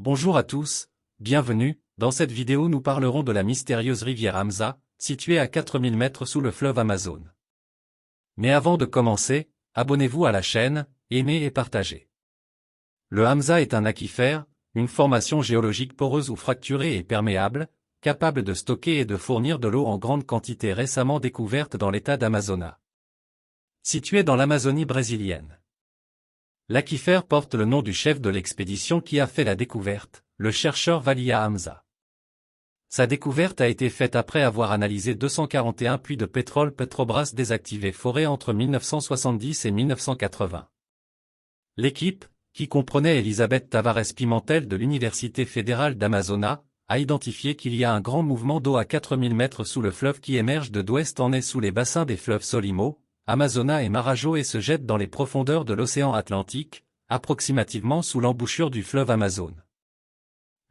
Bonjour à tous, bienvenue. Dans cette vidéo nous parlerons de la mystérieuse rivière Hamza, située à 4000 mètres sous le fleuve Amazone. Mais avant de commencer, abonnez-vous à la chaîne, aimez et partagez. Le Hamza est un aquifère, une formation géologique poreuse ou fracturée et perméable, capable de stocker et de fournir de l'eau en grande quantité récemment découverte dans l'état d'Amazonas. Situé dans l'Amazonie brésilienne. L'aquifère porte le nom du chef de l'expédition qui a fait la découverte, le chercheur Valia Hamza. Sa découverte a été faite après avoir analysé 241 puits de pétrole Petrobras désactivés forés entre 1970 et 1980. L'équipe, qui comprenait Elisabeth Tavares Pimentel de l'Université fédérale d'Amazonas, a identifié qu'il y a un grand mouvement d'eau à 4000 mètres sous le fleuve qui émerge de d'ouest en est sous les bassins des fleuves Solimo, Amazonas et Marajo et se jette dans les profondeurs de l'océan Atlantique, approximativement sous l'embouchure du fleuve Amazone.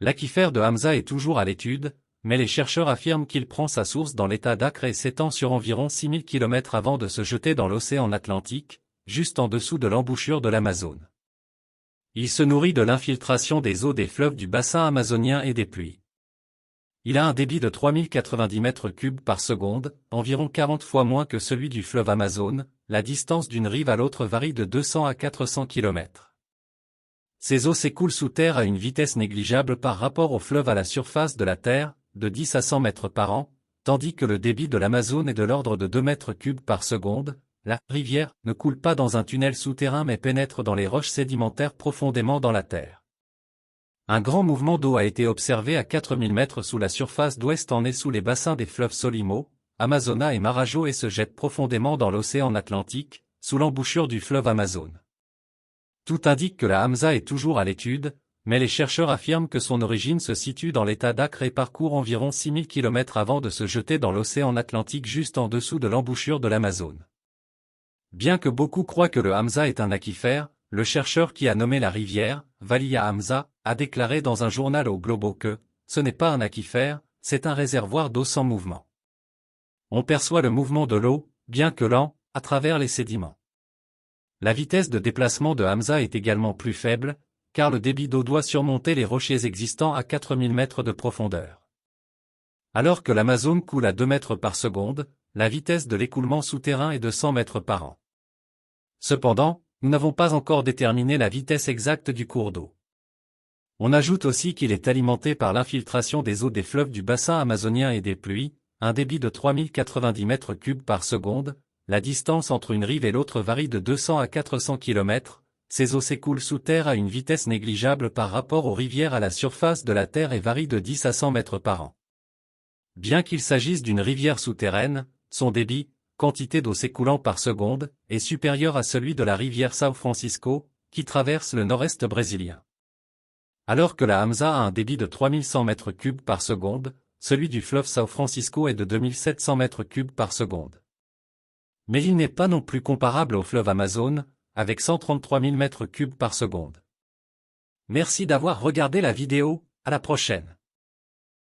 L'aquifère de Hamza est toujours à l'étude, mais les chercheurs affirment qu'il prend sa source dans l'état d'Acre et s'étend sur environ 6000 km avant de se jeter dans l'océan Atlantique, juste en dessous de l'embouchure de l'Amazone. Il se nourrit de l'infiltration des eaux des fleuves du bassin amazonien et des pluies. Il a un débit de 3090 mètres cubes par seconde, environ 40 fois moins que celui du fleuve Amazone. La distance d'une rive à l'autre varie de 200 à 400 km. Ces eaux s'écoulent sous terre à une vitesse négligeable par rapport au fleuve à la surface de la Terre, de 10 à 100 mètres par an, tandis que le débit de l'Amazone est de l'ordre de 2 mètres cubes par seconde. La rivière ne coule pas dans un tunnel souterrain mais pénètre dans les roches sédimentaires profondément dans la terre. Un grand mouvement d'eau a été observé à 4000 mètres sous la surface d'ouest en est sous les bassins des fleuves Solimo, Amazonas et Marajo et se jette profondément dans l'océan Atlantique, sous l'embouchure du fleuve Amazone. Tout indique que la Hamza est toujours à l'étude, mais les chercheurs affirment que son origine se situe dans l'état d'Acre et parcourt environ 6000 km avant de se jeter dans l'océan Atlantique juste en dessous de l'embouchure de l'Amazone. Bien que beaucoup croient que le Hamza est un aquifère, le chercheur qui a nommé la rivière, Valia Hamza, a déclaré dans un journal au Globo que « ce n'est pas un aquifère, c'est un réservoir d'eau sans mouvement ». On perçoit le mouvement de l'eau, bien que lent, à travers les sédiments. La vitesse de déplacement de Hamza est également plus faible, car le débit d'eau doit surmonter les rochers existants à 4000 mètres de profondeur. Alors que l'Amazone coule à 2 mètres par seconde, la vitesse de l'écoulement souterrain est de 100 mètres par an. Cependant, nous n'avons pas encore déterminé la vitesse exacte du cours d'eau. On ajoute aussi qu'il est alimenté par l'infiltration des eaux des fleuves du bassin amazonien et des pluies, un débit de 3090 mètres cubes par seconde, la distance entre une rive et l'autre varie de 200 à 400 km, ces eaux s'écoulent sous terre à une vitesse négligeable par rapport aux rivières à la surface de la Terre et varient de 10 à 100 mètres par an. Bien qu'il s'agisse d'une rivière souterraine, son débit, quantité d'eau s'écoulant par seconde, est supérieur à celui de la rivière São Francisco, qui traverse le nord-est brésilien. Alors que la Hamza a un débit de 3100 mètres cubes par seconde, celui du fleuve São Francisco est de 2700 mètres cubes par seconde. Mais il n'est pas non plus comparable au fleuve Amazone, avec 133 000 mètres cubes par seconde. Merci d'avoir regardé la vidéo, à la prochaine.